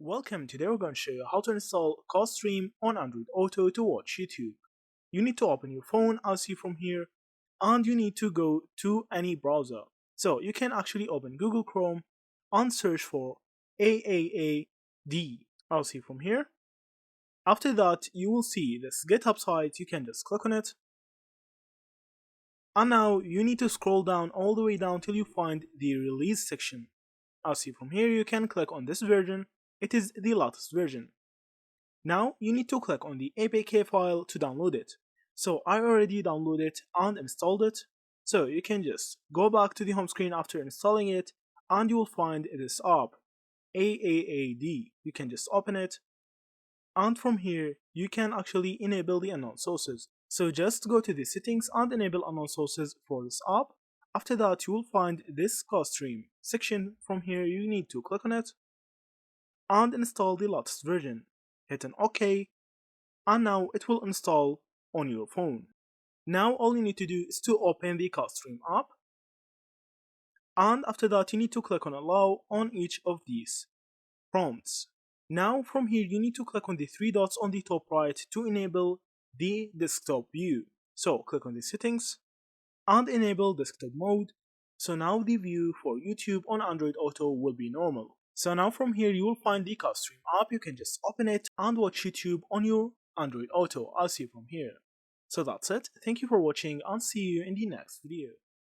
Welcome, today we're going to show you how to install CarStream on Android Auto to watch YouTube. You need to open your phone as you from here, and you need to go to any browser. So you can actually open Google Chrome and search for AAAD as you from here. After that you will see this GitHub site, you can just click on it. And now you need to scroll down all the way down till you find the release section. As you from here you can click on this version. It is the latest version. Now you need to click on the APK file to download it. So I already downloaded it and installed it. So you can just go back to the home screen after installing it and you will find this app, AAAD. You can just open it. And from here you can actually enable the unknown sources. So just go to the settings and enable unknown sources for this app. After that you will find this CarStream section. From here you need to click on it and install the latest version. Hit an OK, and now it will install on your phone. Now all you need to do is to open the CarStream app, and after that you need to click on allow on each of these prompts. Now from here you need to click on the three dots on the top right to enable the desktop view. So click on the settings and enable desktop mode. So now the view for YouTube on Android Auto will be normal. So now from here you will find the CarStream app. You can just open it and watch YouTube on your Android Auto. I'll see you from here. So that's it. Thank you for watching and see you in the next video.